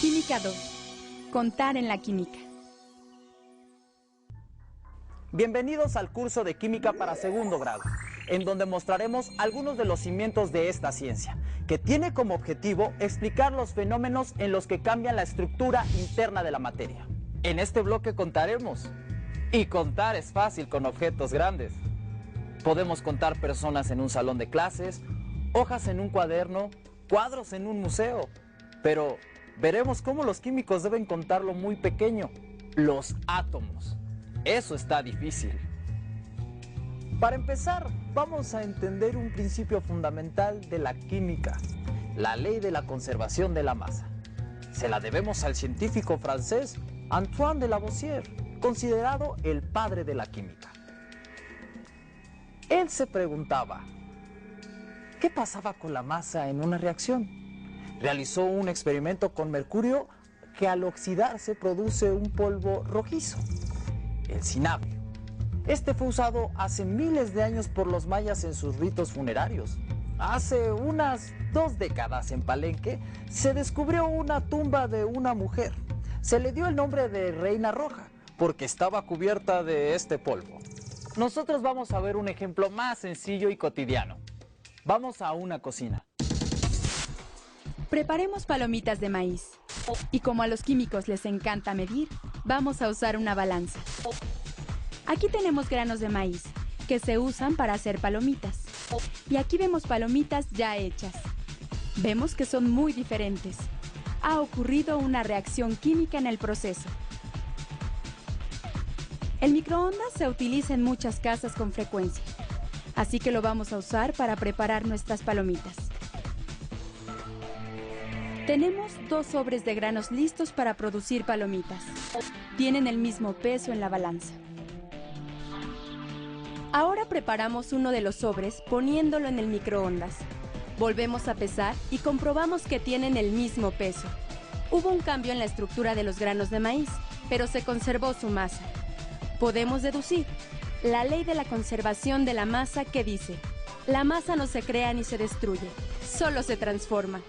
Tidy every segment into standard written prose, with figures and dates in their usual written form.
Química 2. Contar en la química. Bienvenidos al curso de Química para segundo grado, en donde mostraremos algunos de los cimientos de esta ciencia, que tiene como objetivo explicar los fenómenos en los que cambian la estructura interna de la materia. En este bloque contaremos, y contar es fácil con objetos grandes. Podemos contar personas en un salón de clases, hojas en un cuaderno, cuadros en un museo, pero veremos cómo los químicos deben contarlo muy pequeño, los átomos. Eso está difícil. Para empezar, vamos a entender un principio fundamental de la química, la ley de la conservación de la masa. Se la debemos al científico francés Antoine de Lavoisier, considerado el padre de la química. Él se preguntaba, ¿qué pasaba con la masa en una reacción? Realizó un experimento con mercurio que al oxidarse produce un polvo rojizo, el cinabrio. Este fue usado hace miles de años por los mayas en sus ritos funerarios. Hace unas 2 décadas en Palenque se descubrió una tumba de una mujer. Se le dio el nombre de Reina Roja porque estaba cubierta de este polvo. Nosotros vamos a ver un ejemplo más sencillo y cotidiano. Vamos a una cocina. Preparemos palomitas de maíz. Y como a los químicos les encanta medir, vamos a usar una balanza. Aquí tenemos granos de maíz, que se usan para hacer palomitas. Y aquí vemos palomitas ya hechas. Vemos que son muy diferentes. Ha ocurrido una reacción química en el proceso. El microondas se utiliza en muchas casas con frecuencia, así que lo vamos a usar para preparar nuestras palomitas. Tenemos 2 sobres de granos listos para producir palomitas. Tienen el mismo peso en la balanza. Ahora preparamos uno de los sobres poniéndolo en el microondas. Volvemos a pesar y comprobamos que tienen el mismo peso. Hubo un cambio en la estructura de los granos de maíz, pero se conservó su masa. Podemos deducir la ley de la conservación de la masa que dice: la masa no se crea ni se destruye, solo se transforma.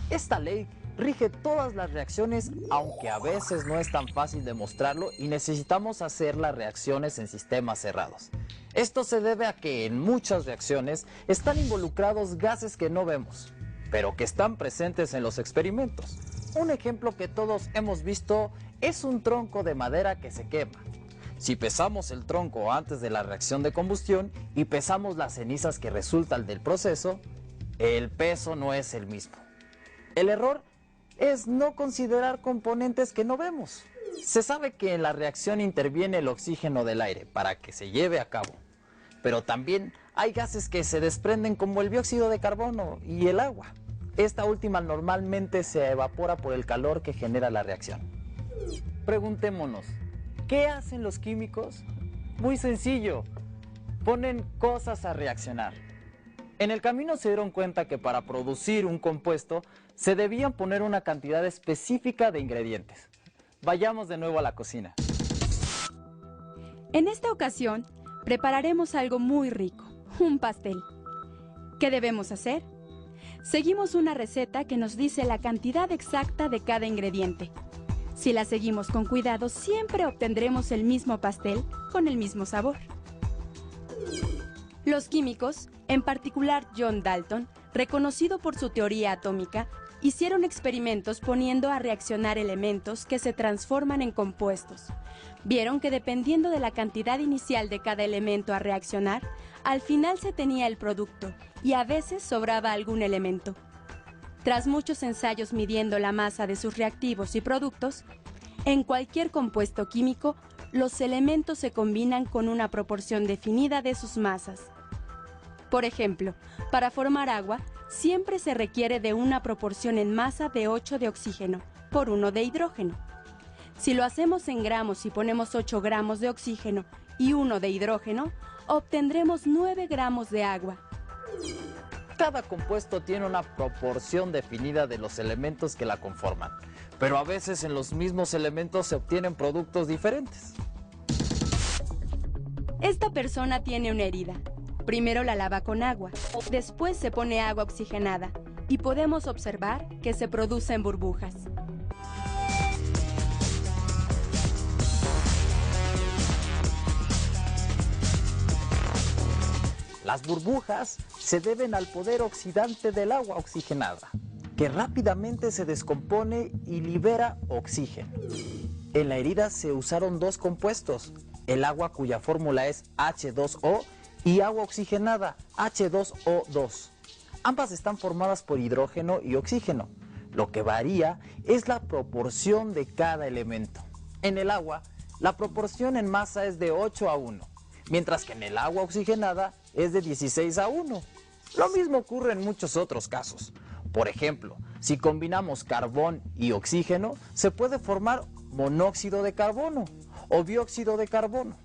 Esta ley rige todas las reacciones, aunque a veces no es tan fácil demostrarlo y necesitamos hacer las reacciones en sistemas cerrados. Esto se debe a que en muchas reacciones están involucrados gases que no vemos, pero que están presentes en los experimentos. Un ejemplo que todos hemos visto es un tronco de madera que se quema. Si pesamos el tronco antes de la reacción de combustión y pesamos las cenizas que resultan del proceso, el peso no es el mismo. El error es no considerar componentes que no vemos. Se sabe que en la reacción interviene el oxígeno del aire para que se lleve a cabo, pero también hay gases que se desprenden como el dióxido de carbono y el agua. Esta última normalmente se evapora por el calor que genera la reacción. Preguntémonos, ¿qué hacen los químicos? Muy sencillo, ponen cosas a reaccionar. En el camino se dieron cuenta que para producir un compuesto se debían poner una cantidad específica de ingredientes. Vayamos de nuevo a la cocina. En esta ocasión, prepararemos algo muy rico, un pastel. ¿Qué debemos hacer? Seguimos una receta que nos dice la cantidad exacta de cada ingrediente. Si la seguimos con cuidado, siempre obtendremos el mismo pastel con el mismo sabor. Los químicos, en particular John Dalton, reconocido por su teoría atómica, hicieron experimentos poniendo a reaccionar elementos que se transforman en compuestos. Vieron que dependiendo de la cantidad inicial de cada elemento a reaccionar, al final se tenía el producto y a veces sobraba algún elemento. Tras muchos ensayos midiendo la masa de sus reactivos y productos, en cualquier compuesto químico, los elementos se combinan con una proporción definida de sus masas. Por ejemplo, para formar agua, siempre se requiere de una proporción en masa de 8 de oxígeno por 1 de hidrógeno. Si lo hacemos en gramos y ponemos 8 gramos de oxígeno y 1 de hidrógeno, obtendremos 9 gramos de agua. Cada compuesto tiene una proporción definida de los elementos que la conforman, pero a veces en los mismos elementos se obtienen productos diferentes. Esta persona tiene una herida. Primero la lava con agua, después se pone agua oxigenada y podemos observar que se producen burbujas. Las burbujas se deben al poder oxidante del agua oxigenada, que rápidamente se descompone y libera oxígeno. En la herida se usaron dos compuestos, el agua cuya fórmula es H2O y agua oxigenada H2O2. Ambas están formadas por hidrógeno y oxígeno. Lo que varía es la proporción de cada elemento. En el agua, la proporción en masa es de 8:1, mientras que en el agua oxigenada es de 16:1. Lo mismo ocurre en muchos otros casos. Por ejemplo, si combinamos carbón y oxígeno, se puede formar monóxido de carbono o dióxido de carbono.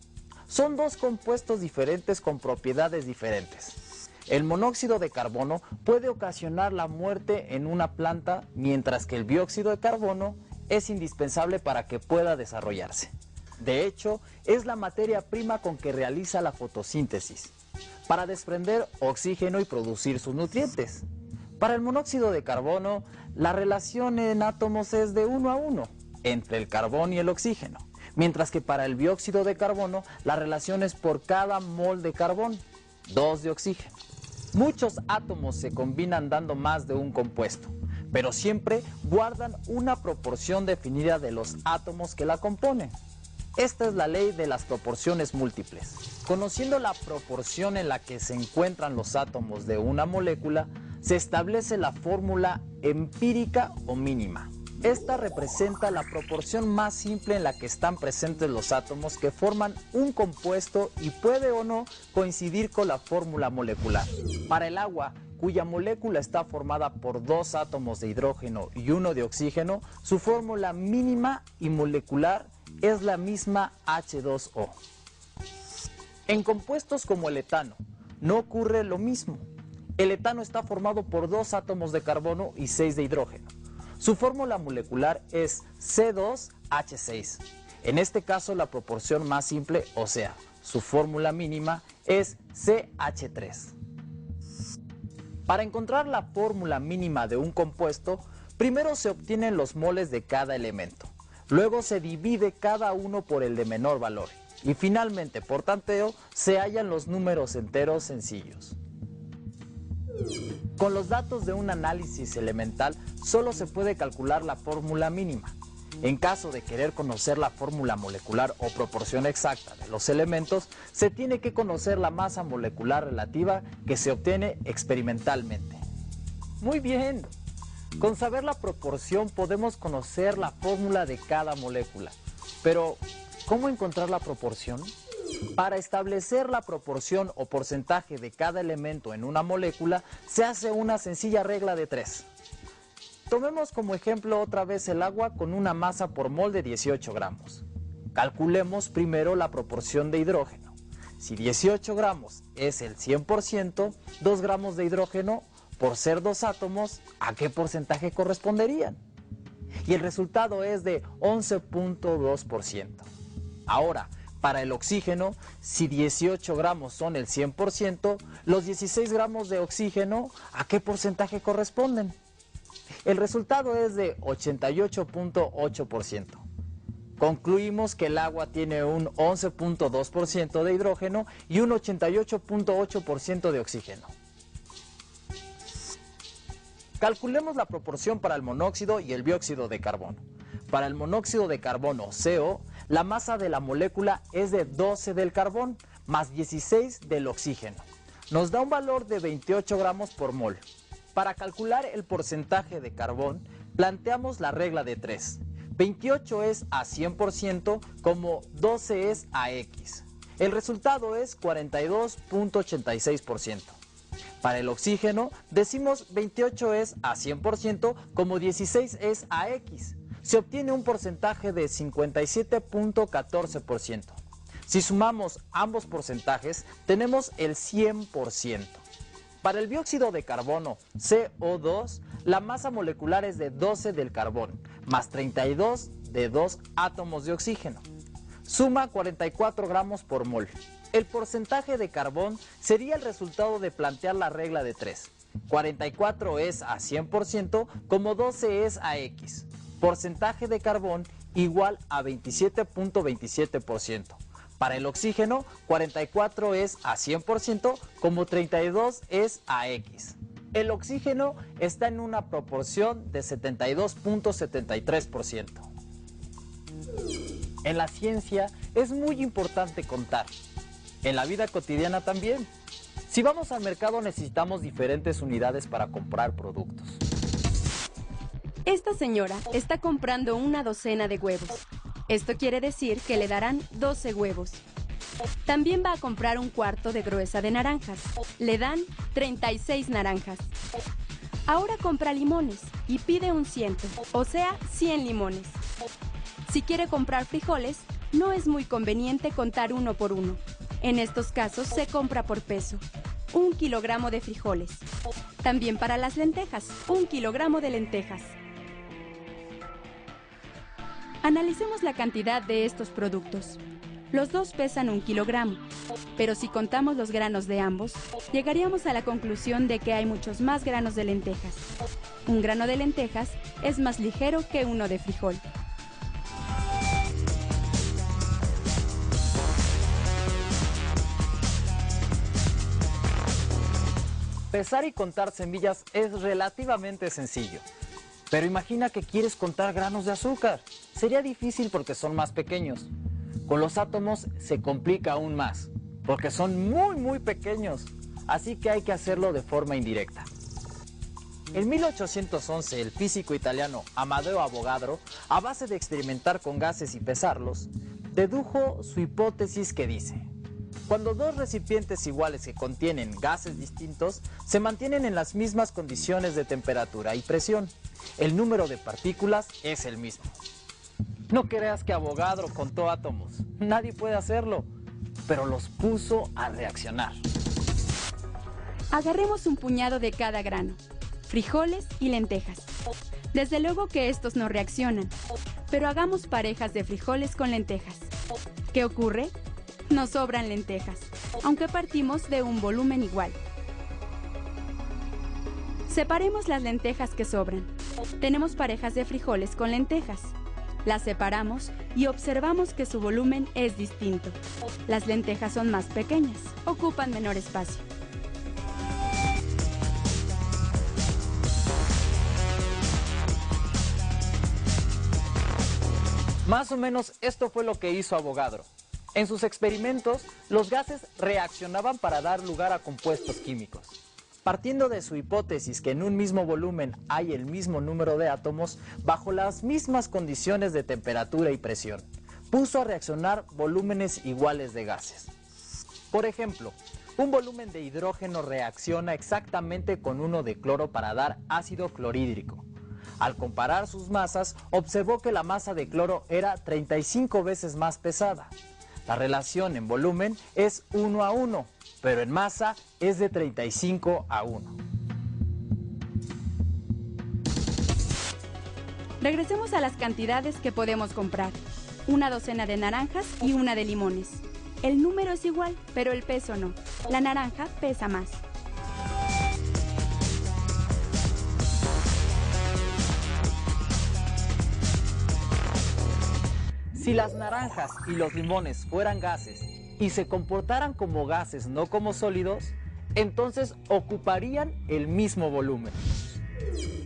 Son dos compuestos diferentes con propiedades diferentes. El monóxido de carbono puede ocasionar la muerte en una planta, mientras que el dióxido de carbono es indispensable para que pueda desarrollarse. De hecho, es la materia prima con que realiza la fotosíntesis, para desprender oxígeno y producir sus nutrientes. Para el monóxido de carbono, la relación en átomos es de 1:1 entre el carbón y el oxígeno, mientras que para el dióxido de carbono, la relación es por cada mol de carbón, 2 de oxígeno. Muchos átomos se combinan dando más de un compuesto, pero siempre guardan una proporción definida de los átomos que la componen. Esta es la ley de las proporciones múltiples. Conociendo la proporción en la que se encuentran los átomos de una molécula, se establece la fórmula empírica o mínima. Esta representa la proporción más simple en la que están presentes los átomos que forman un compuesto y puede o no coincidir con la fórmula molecular. Para el agua, cuya molécula está formada por 2 átomos de hidrógeno y 1 de oxígeno, su fórmula mínima y molecular es la misma H2O. En compuestos como el etano, no ocurre lo mismo. El etano está formado por 2 átomos de carbono y 6 de hidrógeno. Su fórmula molecular es C2H6. En este caso, la proporción más simple, o sea, su fórmula mínima, es CH3. Para encontrar la fórmula mínima de un compuesto, primero se obtienen los moles de cada elemento. Luego se divide cada uno por el de menor valor. Y finalmente, por tanteo, se hallan los números enteros sencillos. Con los datos de un análisis elemental, solo se puede calcular la fórmula mínima. En caso de querer conocer la fórmula molecular o proporción exacta de los elementos, se tiene que conocer la masa molecular relativa que se obtiene experimentalmente. Muy bien. Con saber la proporción podemos conocer la fórmula de cada molécula. Pero, ¿cómo encontrar la proporción? Para establecer la proporción o porcentaje de cada elemento en una molécula, se hace una sencilla regla de 3. Tomemos como ejemplo otra vez el agua con una masa por mol de 18 gramos. Calculemos primero la proporción de hidrógeno. Si 18 gramos es el 100%, 2 gramos de hidrógeno, por ser 2 átomos, ¿a qué porcentaje corresponderían? Y el resultado es de 11.2%. Ahora, para el oxígeno, si 18 gramos son el 100%, los 16 gramos de oxígeno, ¿a qué porcentaje corresponden? El resultado es de 88.8%. Concluimos que el agua tiene un 11.2% de hidrógeno y un 88.8% de oxígeno. Calculemos la proporción para el monóxido y el dióxido de carbono. Para el monóxido de carbono, CO, la masa de la molécula es de 12 del carbón más 16 del oxígeno. Nos da un valor de 28 gramos por mol. Para calcular el porcentaje de carbón, planteamos la regla de 3. 28 es a 100% como 12 es a X. El resultado es 42.86%. Para el oxígeno, decimos 28 es a 100% como 16 es a X. se obtiene un porcentaje de 57.14%. Si sumamos ambos porcentajes, tenemos el 100%. Para el dióxido de carbono, CO2, la masa molecular es de 12 del carbón, más 32 de 2 átomos de oxígeno. Suma 44 gramos por mol. El porcentaje de carbón sería el resultado de plantear la regla de 3. 44 es a 100% como 12 es a X. Porcentaje de carbón igual a 27.27%. Para el oxígeno, 44 es a 100% como 32 es a X. El oxígeno está en una proporción de 72.73%. En la ciencia es muy importante contar. En la vida cotidiana también. Si vamos al mercado necesitamos diferentes unidades para comprar productos. Esta señora está comprando una docena de huevos. Esto quiere decir que le darán 12 huevos. También va a comprar un cuarto de gruesa de naranjas. Le dan 36 naranjas. Ahora compra limones y pide un 100, o sea, 100 limones. Si quiere comprar frijoles, no es muy conveniente contar uno por uno. En estos casos se compra por peso. 1 kilogramo de frijoles. También para las lentejas, 1 kilogramo de lentejas. Analicemos la cantidad de estos productos. Los dos pesan 1 kilogramo, pero si contamos los granos de ambos, llegaríamos a la conclusión de que hay muchos más granos de lentejas. Un grano de lentejas es más ligero que uno de frijol. Pesar y contar semillas es relativamente sencillo. Pero imagina que quieres contar granos de azúcar. Sería difícil porque son más pequeños. Con los átomos se complica aún más, porque son muy pequeños. Así que hay que hacerlo de forma indirecta. En 1811, el físico italiano Amedeo Avogadro, a base de experimentar con gases y pesarlos, dedujo su hipótesis que dice: cuando dos recipientes iguales que contienen gases distintos se mantienen en las mismas condiciones de temperatura y presión, el número de partículas es el mismo. No creas que Avogadro contó átomos, nadie puede hacerlo, pero los puso a reaccionar. Agarremos un puñado de cada grano, frijoles y lentejas. Desde luego que estos no reaccionan, pero hagamos parejas de frijoles con lentejas. ¿Qué ocurre? Nos sobran lentejas, aunque partimos de un volumen igual. Separemos las lentejas que sobran. Tenemos parejas de frijoles con lentejas. Las separamos y observamos que su volumen es distinto. Las lentejas son más pequeñas, ocupan menor espacio. Más o menos esto fue lo que hizo Avogadro. En sus experimentos, los gases reaccionaban para dar lugar a compuestos químicos. Partiendo de su hipótesis que en un mismo volumen hay el mismo número de átomos, bajo las mismas condiciones de temperatura y presión, puso a reaccionar volúmenes iguales de gases. Por ejemplo, un volumen de hidrógeno reacciona exactamente con uno de cloro para dar ácido clorhídrico. Al comparar sus masas, observó que la masa de cloro era 35 veces más pesada. La relación en volumen es 1 a 1, pero en masa es de 35 a 1. Regresemos a las cantidades que podemos comprar. Una docena de naranjas y una de limones. El número es igual, pero el peso no. La naranja pesa más. Si las naranjas y los limones fueran gases y se comportaran como gases, no como sólidos, entonces ocuparían el mismo volumen.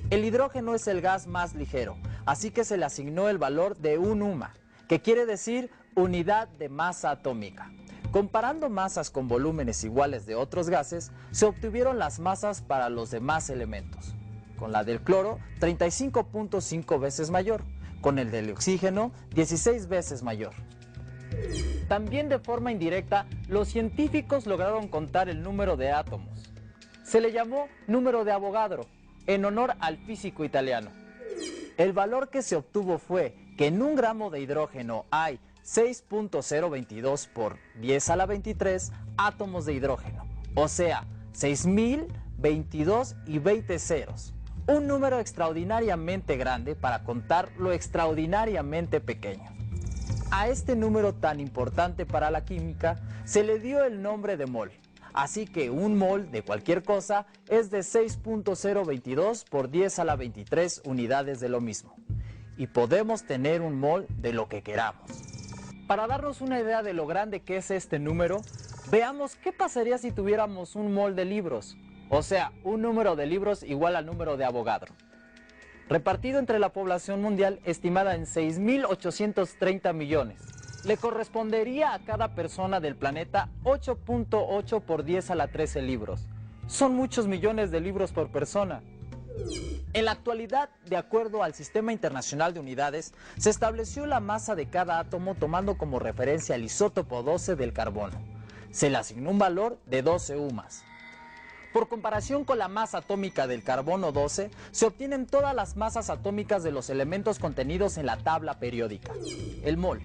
El hidrógeno es el gas más ligero, así que se le asignó el valor de 1 UMA, que quiere decir unidad de masa atómica. Comparando masas con volúmenes iguales de otros gases, se obtuvieron las masas para los demás elementos. Con la del cloro, 35.5 veces mayor. Con el del oxígeno, 16 veces mayor. También de forma indirecta, los científicos lograron contar el número de átomos. Se le llamó número de Avogadro, en honor al físico italiano. El valor que se obtuvo fue que en un gramo de hidrógeno hay 6.022 por 10 a la 23 átomos de hidrógeno, o sea, 6.022 y 20 ceros. Un número extraordinariamente grande para contar lo extraordinariamente pequeño. A este número tan importante para la química se le dio el nombre de mol. Así que un mol de cualquier cosa es de 6.022 por 10 a la 23 unidades de lo mismo. Y podemos tener un mol de lo que queramos. Para darnos una idea de lo grande que es este número, veamos qué pasaría si tuviéramos un mol de libros. O sea, un número de libros igual al número de Avogadro. Repartido entre la población mundial estimada en 6.830 millones. Le correspondería a cada persona del planeta 8.8 por 10 a la 13 libros. Son muchos millones de libros por persona. En la actualidad, de acuerdo al Sistema Internacional de Unidades, se estableció la masa de cada átomo tomando como referencia el isótopo 12 del carbono. Se le asignó un valor de 12 UMAS. Por comparación con la masa atómica del carbono 12, se obtienen todas las masas atómicas de los elementos contenidos en la tabla periódica. El mol.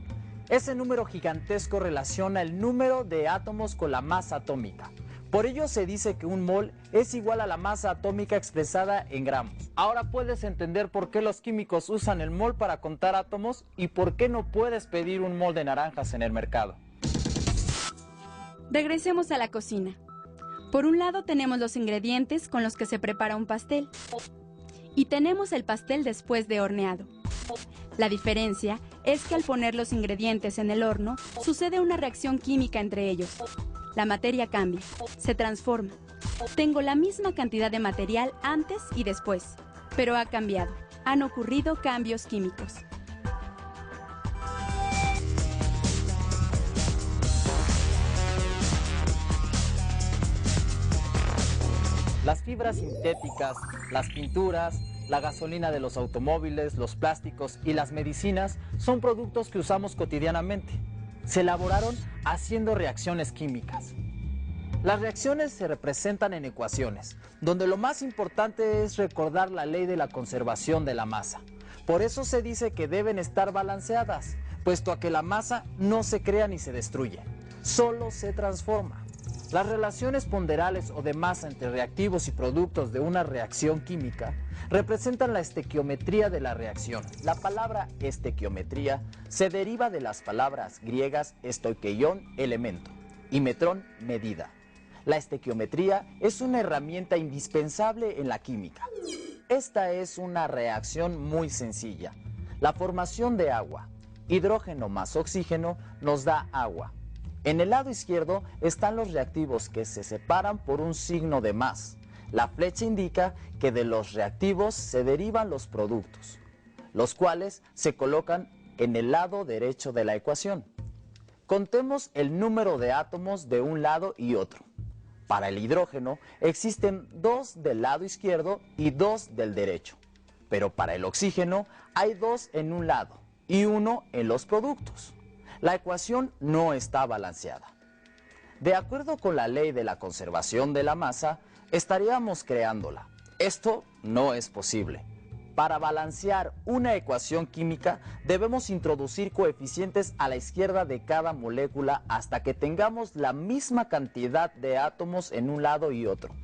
Ese número gigantesco relaciona el número de átomos con la masa atómica. Por ello se dice que un mol es igual a la masa atómica expresada en gramos. Ahora puedes entender por qué los químicos usan el mol para contar átomos y por qué no puedes pedir un mol de naranjas en el mercado. Regresemos a la cocina. Por un lado tenemos los ingredientes con los que se prepara un pastel. Y tenemos el pastel después de horneado. La diferencia es que al poner los ingredientes en el horno, sucede una reacción química entre ellos. La materia cambia, se transforma. Tengo la misma cantidad de material antes y después, pero ha cambiado. Han ocurrido cambios químicos. Las fibras sintéticas, las pinturas, la gasolina de los automóviles, los plásticos y las medicinas son productos que usamos cotidianamente. Se elaboraron haciendo reacciones químicas. Las reacciones se representan en ecuaciones, donde lo más importante es recordar la ley de la conservación de la masa. Por eso se dice que deben estar balanceadas, puesto a que la masa no se crea ni se destruye, solo se transforma. Las relaciones ponderales o de masa entre reactivos y productos de una reacción química representan la estequiometría de la reacción. La palabra estequiometría se deriva de las palabras griegas estoikeion, elemento, y metrón, medida. La estequiometría es una herramienta indispensable en la química. Esta es una reacción muy sencilla. La formación de agua, hidrógeno más oxígeno, nos da agua. En el lado izquierdo están los reactivos que se separan por un signo de más. La flecha indica que de los reactivos se derivan los productos, los cuales se colocan en el lado derecho de la ecuación. Contemos el número de átomos de un lado y otro. Para el hidrógeno existen 2 del lado izquierdo y 2 del derecho, pero para el oxígeno hay 2 en un lado y 1 en los productos. La ecuación no está balanceada. De acuerdo con la ley de la conservación de la masa, estaríamos creándola. Esto no es posible. Para balancear una ecuación química, debemos introducir coeficientes a la izquierda de cada molécula hasta que tengamos la misma cantidad de átomos en un lado y otro.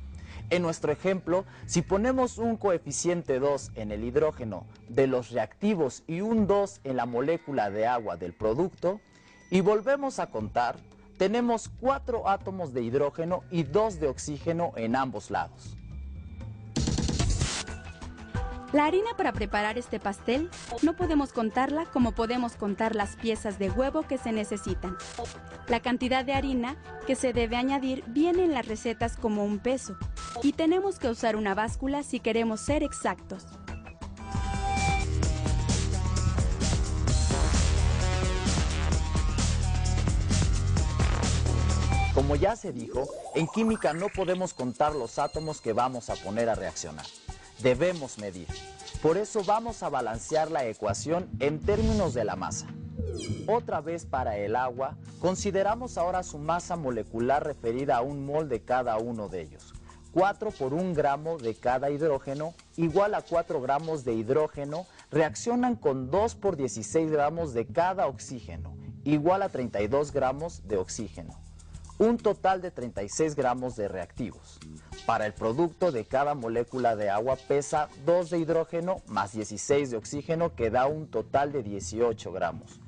En nuestro ejemplo, si ponemos un coeficiente 2 en el hidrógeno de los reactivos y un 2 en la molécula de agua del producto, y volvemos a contar, tenemos 4 átomos de hidrógeno y 2 de oxígeno en ambos lados. La harina para preparar este pastel no podemos contarla como podemos contar las piezas de huevo que se necesitan. La cantidad de harina que se debe añadir viene en las recetas como un peso y tenemos que usar una báscula si queremos ser exactos. Como ya se dijo, en química no podemos contar los átomos que vamos a poner a reaccionar. Debemos medir. Por eso vamos a balancear la ecuación en términos de la masa. Otra vez para el agua, consideramos ahora su masa molecular referida a un mol de cada uno de ellos. 4 por 1 gramo de cada hidrógeno igual a 4 gramos de hidrógeno reaccionan con 2 por 16 gramos de cada oxígeno, igual a 32 gramos de oxígeno. Un total de 36 gramos de reactivos. Para el producto de cada molécula de agua pesa 2 de hidrógeno más 16 de oxígeno, que da un total de 18 gramos.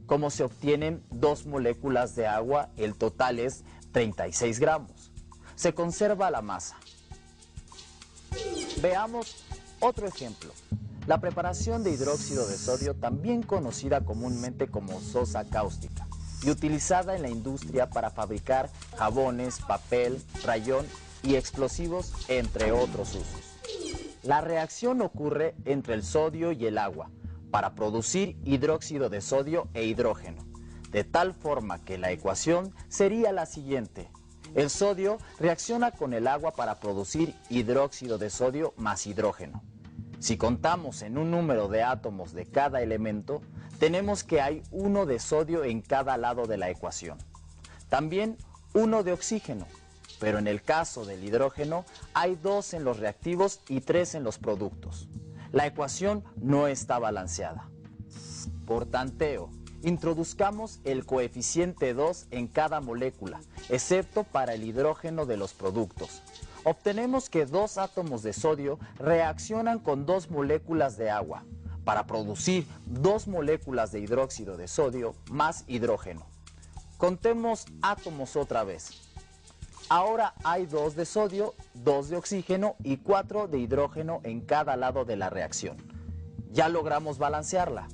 Como se obtienen 2 moléculas de agua, el total es 36 gramos. Se conserva la masa. Veamos otro ejemplo. La preparación de hidróxido de sodio, también conocida comúnmente como sosa cáustica, y utilizada en la industria para fabricar jabones, papel, rayón y explosivos, entre otros usos. La reacción ocurre entre el sodio y el agua para producir hidróxido de sodio e hidrógeno, de tal forma que la ecuación sería la siguiente. El sodio reacciona con el agua para producir hidróxido de sodio más hidrógeno. Si contamos en un número de átomos de cada elemento, tenemos que hay 1 de sodio en cada lado de la ecuación. También 1 de oxígeno, pero en el caso del hidrógeno hay 2 en los reactivos y 3 en los productos. La ecuación no está balanceada. Por tanteo, introduzcamos el coeficiente 2 en cada molécula, excepto para el hidrógeno de los productos. Obtenemos que 2 átomos de sodio reaccionan con 2 moléculas de agua para producir 2 moléculas de hidróxido de sodio más hidrógeno. Contemos átomos otra vez. Ahora hay 2 de sodio, 2 de oxígeno y 4 de hidrógeno en cada lado de la reacción. Ya logramos balancearla.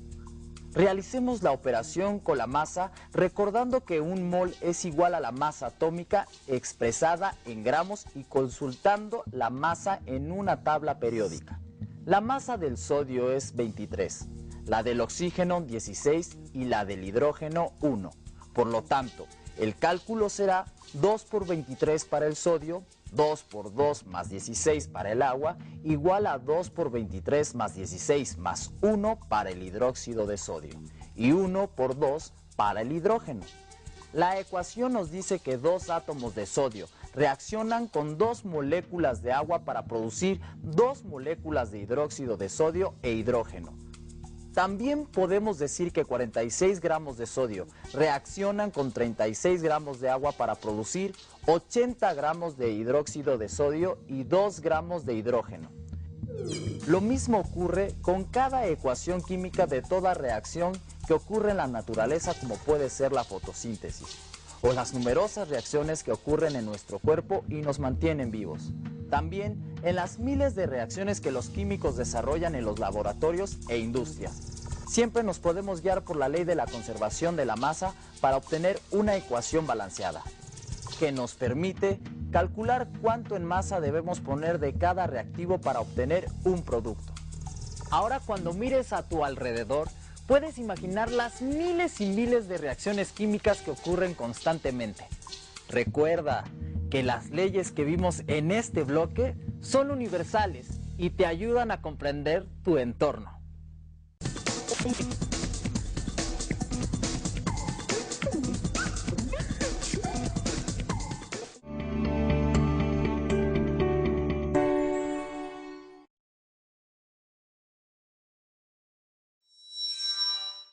Realicemos la operación con la masa, recordando que un mol es igual a la masa atómica expresada en gramos y consultando la masa en una tabla periódica. La masa del sodio es 23, la del oxígeno 16 y la del hidrógeno 1. Por lo tanto, el cálculo será 2 por 23 para el sodio, 2 por 2 más 16 para el agua, igual a 2 por 23 más 16 más 1 para el hidróxido de sodio y 1 por 2 para el hidrógeno. La ecuación nos dice que 2 átomos de sodio reaccionan con 2 moléculas de agua para producir 2 moléculas de hidróxido de sodio e hidrógeno. También podemos decir que 46 gramos de sodio reaccionan con 36 gramos de agua para producir 80 gramos de hidróxido de sodio y 2 gramos de hidrógeno. Lo mismo ocurre con cada ecuación química de toda reacción que ocurre en la naturaleza, como puede ser la fotosíntesis, o las numerosas reacciones que ocurren en nuestro cuerpo y nos mantienen vivos. También en las miles de reacciones que los químicos desarrollan en los laboratorios e industrias. Siempre nos podemos guiar por la ley de la conservación de la masa para obtener una ecuación balanceada, que nos permite calcular cuánto en masa debemos poner de cada reactivo para obtener un producto. Ahora, cuando mires a tu alrededor, puedes imaginar las miles y miles de reacciones químicas que ocurren constantemente. Recuerda que las leyes que vimos en este bloque son universales y te ayudan a comprender tu entorno.